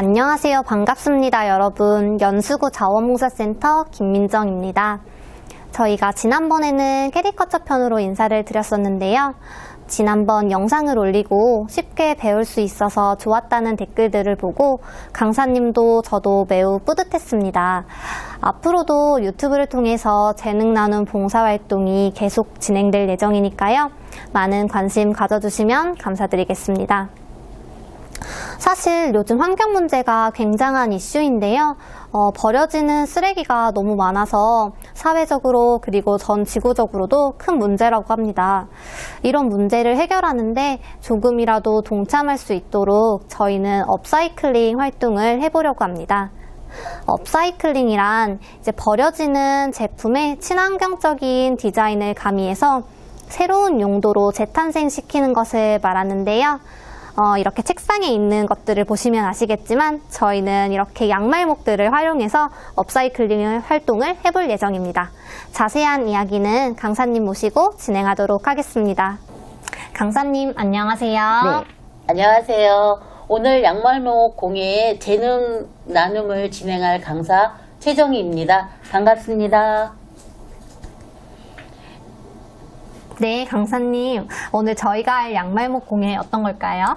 안녕하세요. 반갑습니다, 여러분. 연수구 자원봉사센터 김민정입니다. 저희가 지난번에는 캐리커처 편으로 인사를 드렸었는데요. 지난번 영상을 올리고 쉽게 배울 수 있어서 좋았다는 댓글들을 보고 강사님도 저도 매우 뿌듯했습니다. 앞으로도 유튜브를 통해서 재능 나눔 봉사활동이 계속 진행될 예정이니까요. 많은 관심 가져주시면 감사드리겠습니다. 사실 요즘 환경 문제가 굉장한 이슈인데요. 버려지는 쓰레기가 너무 많아서 사회적으로 그리고 전 지구적으로도 큰 문제라고 합니다. 이런 문제를 해결하는데 조금이라도 동참할 수 있도록 저희는 업사이클링 활동을 해보려고 합니다. 업사이클링이란 이제 버려지는 제품의 친환경적인 디자인을 가미해서 새로운 용도로 재탄생시키는 것을 말하는데요. 이렇게 책상에 있는 것들을 보시면 아시겠지만 저희는 이렇게 양말목들을 활용해서 업사이클링 활동을 해볼 예정입니다. 자세한 이야기는 강사님 모시고 진행하도록 하겠습니다. 강사님 안녕하세요. 네, 안녕하세요. 오늘 양말목 공예의 재능 나눔을 진행할 강사 최정희입니다. 반갑습니다. 네, 강사님. 오늘 저희가 할 양말목 공예 어떤 걸까요?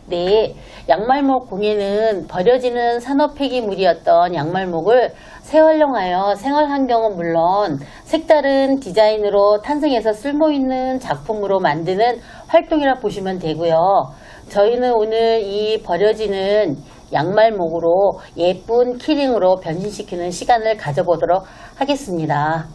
네, 양말목 공예는 버려지는 산업 폐기물이었던 양말목을 재활용하여 생활 환경은 물론 색다른 디자인으로 탄생해서 쓸모있는 작품으로 만드는 활동이라 보시면 되고요. 저희는 오늘 이 버려지는 양말목으로 예쁜 키링으로 변신시키는 시간을 가져보도록 하겠습니다.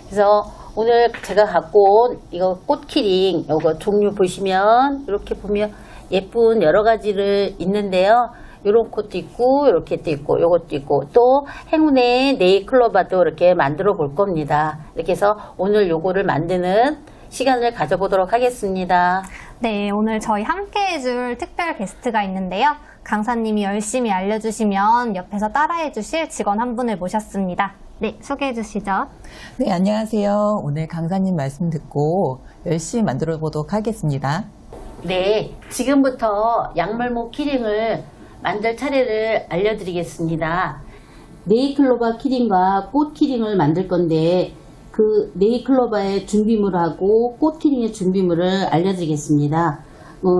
그래서 오늘 제가 갖고 온 이거 꽃키링 요거 종류 보시면 이렇게 보면 예쁜 여러 가지를 있는데요. 요런 꽃도 있고 이렇게도 있고 요것도 있고 또 행운의 네일클로바도 이렇게 만들어 볼 겁니다. 이렇게 해서 오늘 요거를 만드는 시간을 가져보도록 하겠습니다. 네, 오늘 저희 함께 해줄 특별 게스트가 있는데요. 강사님이 열심히 알려주시면 옆에서 따라해 주실 직원 한 분을 모셨습니다. 네, 소개해 주시죠. 네, 안녕하세요. 오늘 강사님 말씀 듣고 열심히 만들어 보도록 하겠습니다. 네, 지금부터 양말목 키링을 만들 차례를 알려드리겠습니다. 네일클로바 키링과 꽃 키링을 만들 건데 그 네일클로바의 준비물하고 꽃 키링의 준비물을 알려드리겠습니다.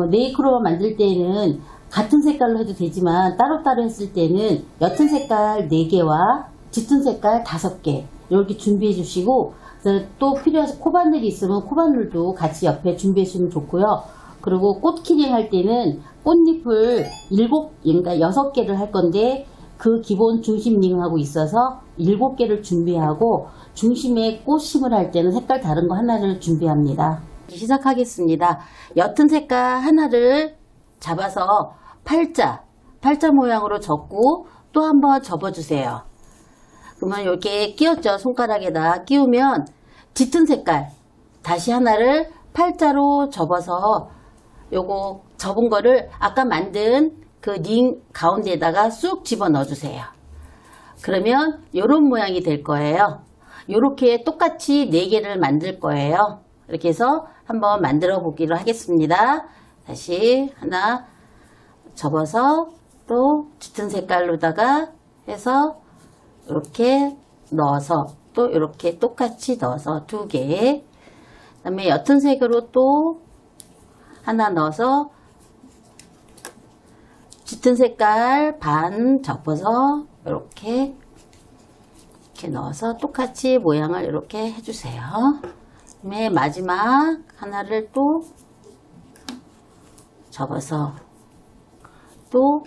네일클로바 만들 때는 같은 색깔로 해도 되지만 따로따로 했을 때는 옅은 색깔 4개와 짙은 색깔 5개 이렇게 준비해 주시고 또 필요해서 코바늘이 있으면 코바늘도 같이 옆에 준비해 주시면 좋고요. 그리고 꽃 키링 할 때는 꽃잎을 6개를 할 건데 그 기본 중심 링하고 있어서 7개를 준비하고 중심에 꽃 심을 할 때는 색깔 다른 거 하나를 준비합니다. 시작하겠습니다. 옅은 색깔 하나를 잡아서 팔자 모양으로 접고 또 한번 접어주세요. 그러면 이렇게 끼웠죠. 손가락에다 끼우면 짙은 색깔 다시 하나를 팔자로 접어서 요거 접은 거를 아까 만든 그 링 가운데에다가 쑥 집어 넣어 주세요. 그러면 요런 모양이 될 거예요. 요렇게 똑같이 4개를 만들 거예요. 이렇게 해서 한번 만들어 보기로 하겠습니다. 다시 하나 접어서 또 짙은 색깔로다가 해서 이렇게 넣어서 또 이렇게 똑같이 넣어서 2개, 그 다음에 옅은 색으로 또 하나 넣어서 짙은 색깔 반 접어서 이렇게 넣어서 똑같이 모양을 이렇게 해주세요. 그다음에 마지막 하나를 또 접어서 또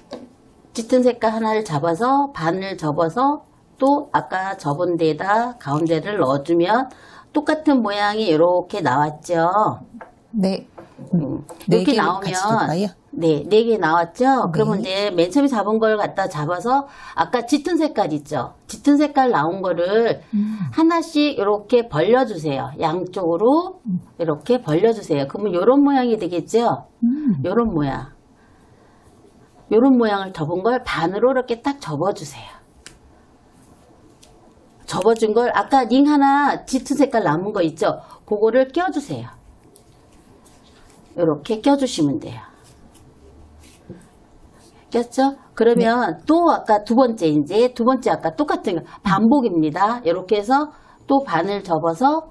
짙은 색깔 하나를 잡아서 반을 접어서 또 아까 접은 데에다 가운데를 넣어주면 똑같은 모양이 이렇게 나왔죠. 네. 이렇게 나오면 네, 4개 나왔죠. 네. 그러면 이제 맨 처음에 잡은 걸 갖다 잡아서 아까 짙은 색깔 있죠. 짙은 색깔 나온 거를 하나씩 이렇게 벌려주세요. 양쪽으로 이렇게 벌려주세요. 그러면 이런 모양이 되겠죠. 이런 모양. 이런 모양을 접은 걸 반으로 이렇게 딱 접어주세요. 접어준 걸 아까 링 하나 짙은 색깔 남은 거 있죠. 그거를 껴주세요. 이렇게 껴주시면 돼요. 꼈죠? 그러면 또 아까 두 번째 아까 똑같은 거 반복입니다. 이렇게 해서 또 반을 접어서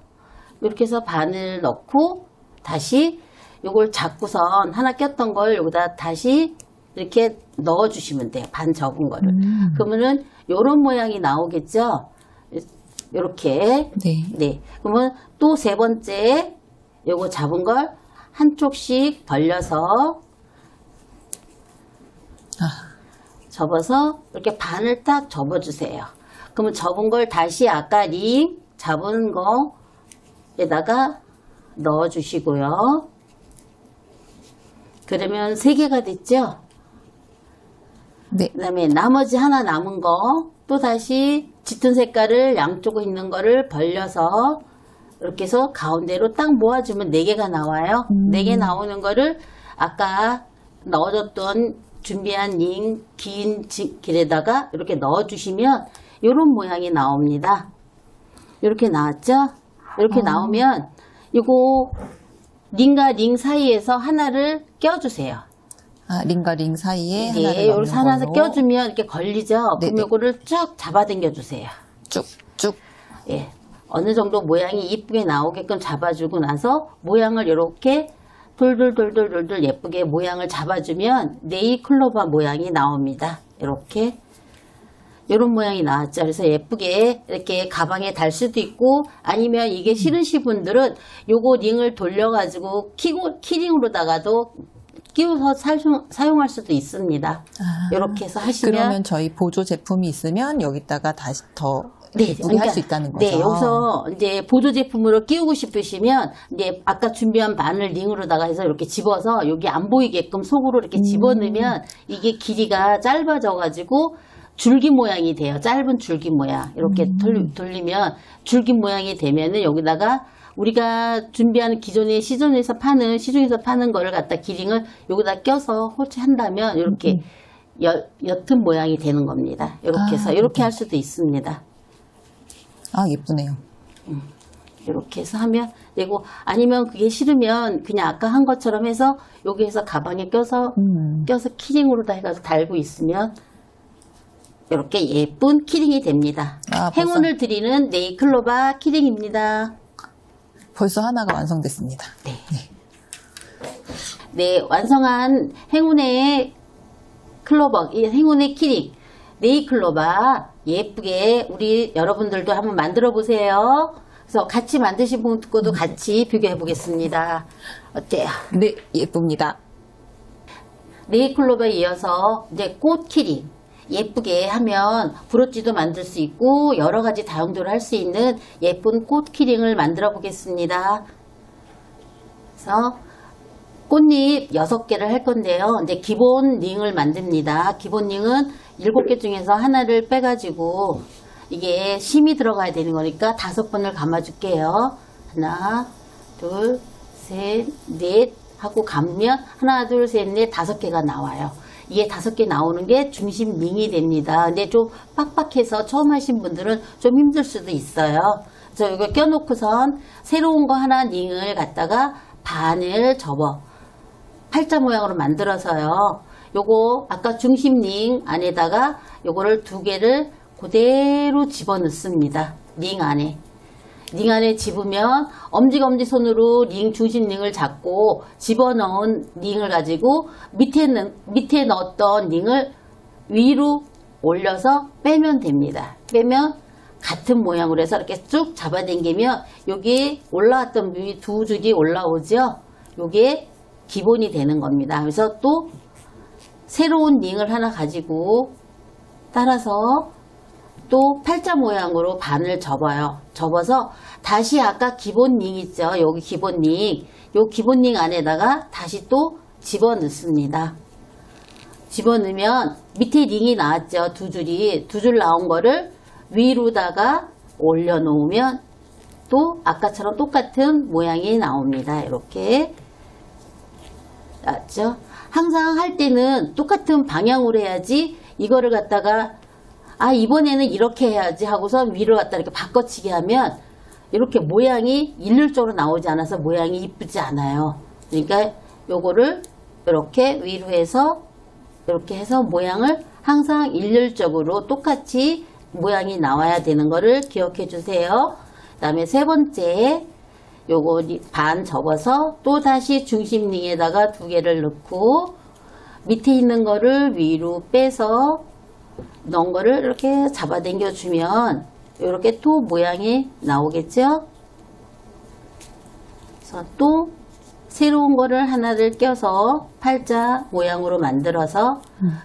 이렇게 해서 반을 넣고 다시 요걸 잡고선 하나 꼈던 걸 여기다 다시 이렇게 넣어주시면 돼요. 반 접은 거를. 그러면은 요런 모양이 나오겠죠? 요렇게. 네. 네. 그러면 또 세 번째 요거 잡은 걸 한쪽씩 벌려서 접어서 이렇게 반을 딱 접어주세요. 그러면 접은 걸 다시 아까 링 잡은 거에다가 넣어주시고요. 그러면 3개가 됐죠? 네. 그 다음에 나머지 하나 남은 거 또 다시 짙은 색깔을 양쪽에 있는 거를 벌려서 이렇게 해서 가운데로 딱 모아주면 4개가 나와요. 4개 나오는 거를 아까 넣어줬던 준비한 링 긴 길에다가 이렇게 넣어주시면 이런 모양이 나옵니다. 이렇게 나왔죠? 이렇게 나오면 이거 링과 링 사이에서 하나를 껴주세요. 링과 링 사이에 하나를 네, 넣는 여기서 하나 걸로 껴주면 이렇게 걸리죠? 네네. 그럼 이거를 쭉 잡아당겨 주세요. 쭉쭉. 예. 어느 정도 모양이 이쁘게 나오게끔 잡아주고 나서 모양을 이렇게 돌돌돌돌돌 예쁘게 모양을 잡아주면 네잎클로버 모양이 나옵니다. 이렇게 이런 모양이 나왔죠. 그래서 예쁘게 이렇게 가방에 달 수도 있고 아니면 이게 싫으신 분들은 요거 링을 돌려가지고 키링으로다가도 끼워서 사용할 수도 있습니다. 이렇게 해서 하시면 그러면 저희 보조 제품이 있으면 여기다가 다시 더 네, 예쁘게 할 수 있다는 거죠. 네, 여기서 이제 보조 제품으로 끼우고 싶으시면 이제 아까 준비한 바늘 링으로다가 해서 이렇게 집어서 여기 안 보이게끔 속으로 이렇게 집어넣으면 이게 길이가 짧아져가지고 줄기 모양이 돼요. 짧은 줄기 모양 이렇게 돌리면 줄기 모양이 되면은 여기다가 우리가 준비하는 기존에 시중에서 파는 거를 갖다 기링을 여기다 껴서 홀치한다면 이렇게 옅은 모양이 되는 겁니다. 이렇게 해서 이렇게 할 수도 있습니다. 아, 예쁘네요. 이렇게 해서 하면 되고 아니면 그게 싫으면 그냥 아까 한 것처럼 해서 여기에서 가방에 껴서 키링으로 다 해가지고 달고 있으면 이렇게 예쁜 키링이 됩니다. 아, 벌써? 행운을 드리는 네잎클로버 키링입니다. 벌써 하나가 완성됐습니다. 네, 완성한 행운의 클로버, 이 행운의 키링, 네잎클로버 예쁘게 우리 여러분들도 한번 만들어 보세요. 그래서 같이 만드신 분과도 같이 비교해 보겠습니다. 어때요? 네, 예쁩니다. 네잎클로버에 이어서 이제 꽃 키링 예쁘게 하면 브로치도 만들 수 있고 여러 가지 다용도를 할 수 있는 예쁜 꽃 키링을 만들어 보겠습니다. 그래서 꽃잎 6개를 할 건데요. 이제 기본 링을 만듭니다. 기본 링은 7개 중에서 하나를 빼가지고 이게 심이 들어가야 되는 거니까 5번을 감아줄게요. 하나, 둘, 셋, 넷 하고 감으면 하나, 둘, 셋, 넷 5개가 나와요. 이게 5개 나오는 게 중심 링이 됩니다. 근데 좀 빡빡해서 처음 하신 분들은 좀 힘들 수도 있어요. 그래서 이거 껴놓고선 새로운 거 하나 링을 갖다가 반을 접어 팔자 모양으로 만들어서요. 요거 아까 중심 링 안에다가 요거를 2개를 그대로 집어넣습니다. 링 안에. 링 안에 집으면 엄지손으로 링 중심 링을 잡고 집어넣은 링을 가지고 밑에 넣었던 링을 위로 올려서 빼면 됩니다. 빼면 같은 모양으로 해서 이렇게 쭉 잡아당기면 여기 올라왔던 부분이 2줄이 올라오죠. 요게 기본이 되는 겁니다. 그래서 또 새로운 링을 하나 가지고 따라서 또 팔자 모양으로 반을 접어요. 접어서 다시 아까 기본 링 있죠. 여기 기본 링. 요 기본 링 안에다가 다시 또 집어넣습니다. 집어넣으면 밑에 링이 나왔죠. 2줄이. 2줄 나온 거를 위로다가 올려놓으면 또 아까처럼 똑같은 모양이 나옵니다. 이렇게. 나왔죠? 항상 할 때는 똑같은 방향으로 해야지 이거를 갖다가 이번에는 이렇게 해야지 하고서 위로 갖다 이렇게 바꿔치기 하면 이렇게 모양이 일률적으로 나오지 않아서 모양이 이쁘지 않아요. 그러니까 요거를 이렇게 위로 해서 이렇게 해서 모양을 항상 일률적으로 똑같이 모양이 나와야 되는 거를 기억해 주세요. 그 다음에 세 번째, 요거 반 접어서 또 다시 중심링에다가 두 개를 넣고 밑에 있는 거를 위로 빼서 넣은 거를 이렇게 잡아당겨 주면 이렇게 또 모양이 나오겠죠? 그래서 또 새로운 거를 하나를 껴서 팔자 모양으로 만들어서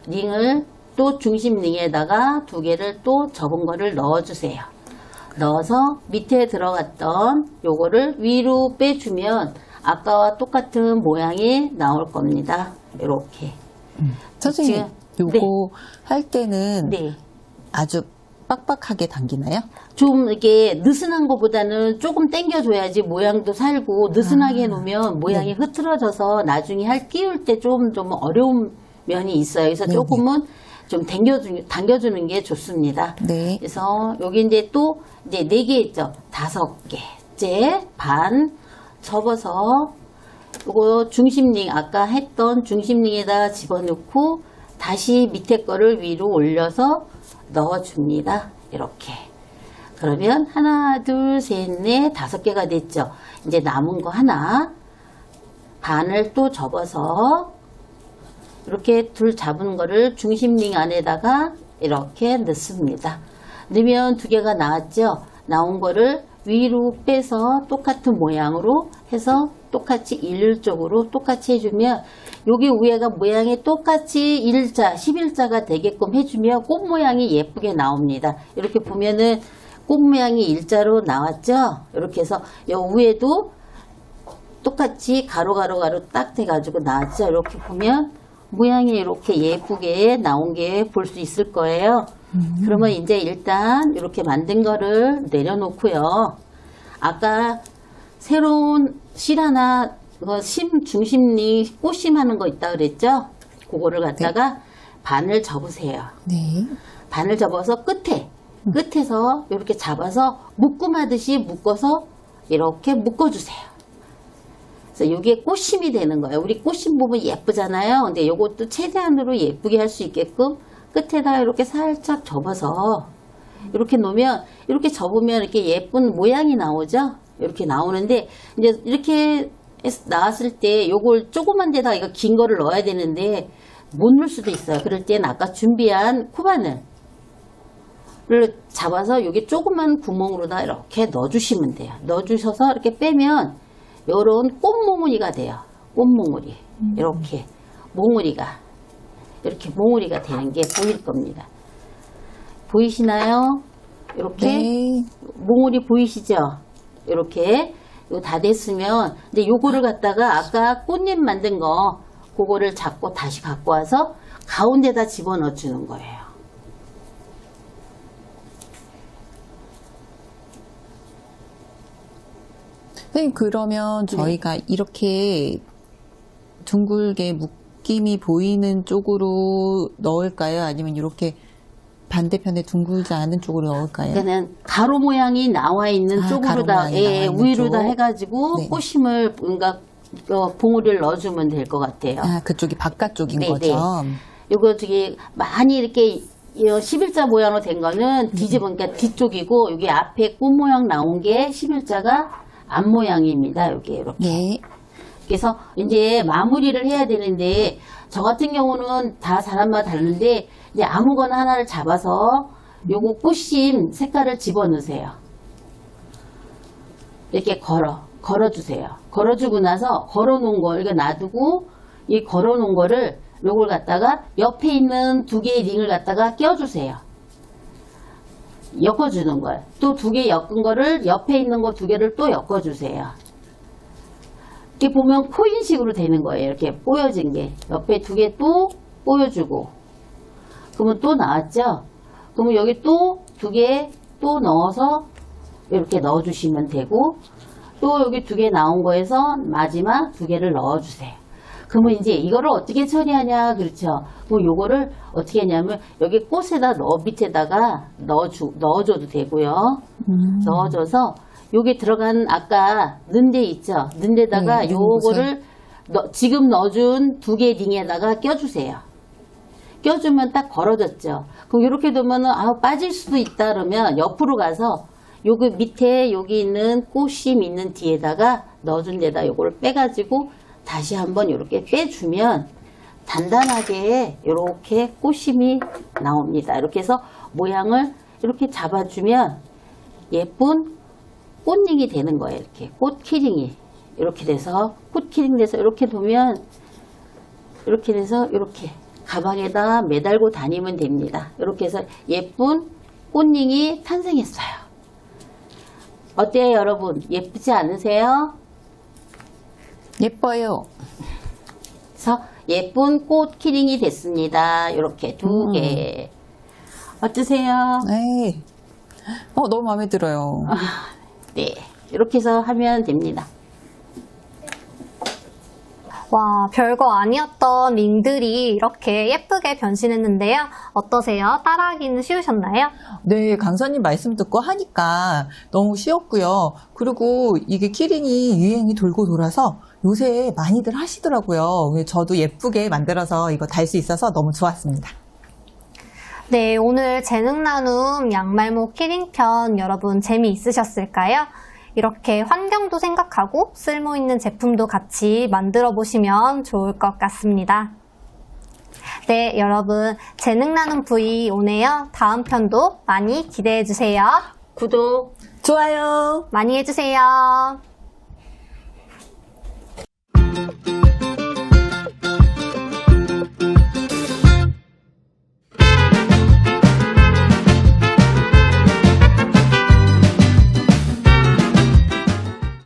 링을 또 중심 링에다가 두 개를 또 접은 거를 넣어주세요. 넣어서 밑에 들어갔던 요거를 위로 빼주면 아까와 똑같은 모양이 나올 겁니다. 이렇게. 선생님, 지금- 요거 할 때는 네. 아주 빡빡하게 당기나요? 좀 이렇게 느슨한 것보다는 조금 당겨줘야지 모양도 살고 느슨하게 해놓으면 모양이 흐트러져서 나중에 끼울 때 좀 어려운 면이 있어요. 그래서 네네. 조금은 좀 당겨주는 게 좋습니다. 네. 그래서 여기 이제 또 이제 4개 있죠. 5개째 반 접어서 이거 중심링 아까 했던 중심링에다 집어넣고 다시 밑에 거를 위로 올려서 넣어줍니다. 이렇게. 그러면 하나, 둘, 셋, 넷, 5개가 됐죠. 이제 남은 거 하나 반을 또 접어서 이렇게 둘 잡은 거를 중심링 안에다가 이렇게 넣습니다. 넣으면 2개가 나왔죠. 나온 거를 위로 빼서 똑같은 모양으로 해서 똑같이 일률적으로 똑같이 해주면 여기 위에가 모양이 똑같이 11자가 되게끔 해주면 꽃 모양이 예쁘게 나옵니다. 이렇게 보면은 꽃 모양이 일자로 나왔죠. 이렇게 해서 요 위에도 똑같이 가로 딱 돼가지고 나왔죠. 이렇게 보면 모양이 이렇게 예쁘게 나온 게 볼 수 있을 거예요. 그러면 이제 일단 이렇게 만든 거를 내려놓고요. 아까 새로운 실 하나, 중심리 꽃심 하는 거 있다 그랬죠? 그거를 갖다가 반을 접으세요. 네. 반을 접어서 끝에서 이렇게 잡아서 묶음하듯이 묶어서 이렇게 묶어주세요. 그래서 이게 꽃심이 되는 거예요. 우리 꽃심 보면 예쁘잖아요. 근데 이것도 최대한으로 예쁘게 할 수 있게끔 끝에다 이렇게 살짝 접어서 이렇게 놓으면 이렇게 접으면 이렇게 예쁜 모양이 나오죠. 이렇게 나오는데 이제 이렇게 나왔을 때 요걸 조그만 데다가 이거 긴 거를 넣어야 되는데 못 넣을 수도 있어요. 그럴 땐 아까 준비한 코바늘을 잡아서 여기 조그만 구멍으로다 이렇게 넣어주시면 돼요. 넣어주셔서 이렇게 빼면 요런 꽃몽우리가 돼요. 꽃몽우리. 이렇게 이렇게 몽우리가 되는 게 보일 겁니다. 보이시나요? 이렇게 네. 몽우리 보이시죠? 이렇게 이거 다 됐으면 이제 요거를 갖다가 아까 꽃잎 만든 거 그거를 잡고 다시 갖고 와서 가운데다 집어넣어 주는 거예요. 선생님, 그러면 저희가 이렇게 둥글게 묶임이 보이는 쪽으로 넣을까요? 아니면 이렇게 반대편에 둥글지 않은 쪽으로 넣을까요? 그러니까는 가로 모양이 나와 있는 가로 쪽으로다, 모양이 나와 있는 위로다 쪽. 해가지고 네. 꽃심을 뭔가 봉우리를 넣어주면 될 것 같아요. 아, 그쪽이 바깥쪽인 네, 거죠? 네. 요거 되게 많이 이렇게 11자 모양으로 된 거는 뒤집으니까 뒤쪽이고 여기 앞에 꽃 모양 나온 게 11자가 앞 모양입니다. 여기 이렇게. 네. 그래서 이제 마무리를 해야 되는데 저 같은 경우는 다 사람마다 다른데 이제 아무거나 하나를 잡아서 요거 꽃심 색깔을 집어넣으세요. 이렇게 걸어주세요. 걸어주고 나서 걸어놓은 거 이거 놔두고 이 걸어놓은 거를 요걸 갖다가 옆에 있는 2개의 링을 갖다가 껴주세요. 엮어주는 거예요. 또 2개 엮은 거를 옆에 있는 거 2개를 또 엮어주세요. 이렇게 보면 코인식으로 되는 거예요. 이렇게 뽀여진 게. 옆에 2개 또 뽀여주고. 그러면 또 나왔죠? 그러면 여기 또 2개 또 넣어서 이렇게 넣어주시면 되고, 또 여기 2개 나온 거에서 마지막 2개를 넣어주세요. 그러면 이제 이거를 어떻게 처리하냐, 그렇죠? 그럼 요거를 어떻게 하냐면, 여기 꽃에다 밑에다가 넣어줘도 되고요. 넣어줘서, 여기 들어간 아까 넣은 데 있죠? 넣은 데다가 네, 요거를 지금 넣어준 2개 링에다가 껴주세요. 껴주면 딱 걸어졌죠. 그럼 이렇게 되면은 빠질 수도 있다 그러면 옆으로 가서 여기 밑에 여기 있는 꽃심 있는 뒤에다가 넣어준 데다 요거를 빼가지고 다시 한번 이렇게 빼주면 단단하게 이렇게 꽃심이 나옵니다. 이렇게 해서 모양을 이렇게 잡아주면 예쁜 꽃링이 되는 거예요. 이렇게 꽃키링이 이렇게 돼서 꽃키링 돼서 이렇게 두면 이렇게 돼서 이렇게 가방에다 매달고 다니면 됩니다. 이렇게 해서 예쁜 꽃링이 탄생했어요. 어때요, 여러분? 예쁘지 않으세요? 예뻐요. 그래서 예쁜 꽃 키링이 됐습니다. 이렇게 2개. 어떠세요? 네. 너무 마음에 들어요. 네. 이렇게 해서 하면 됩니다. 와, 별거 아니었던 링들이 이렇게 예쁘게 변신했는데요. 어떠세요? 따라하기는 쉬우셨나요? 네, 강사님 말씀 듣고 하니까 너무 쉬웠고요. 그리고 이게 키링이 유행이 돌고 돌아서 요새 많이들 하시더라고요. 저도 예쁘게 만들어서 이거 달 수 있어서 너무 좋았습니다. 네, 오늘 재능 나눔 양말모 키링편 여러분 재미있으셨을까요? 이렇게 환경도 생각하고 쓸모있는 제품도 같이 만들어 보시면 좋을 것 같습니다. 네, 여러분 재능 나눔 V 오네요. 다음 편도 많이 기대해 주세요. 구독, 좋아요. 많이 해주세요.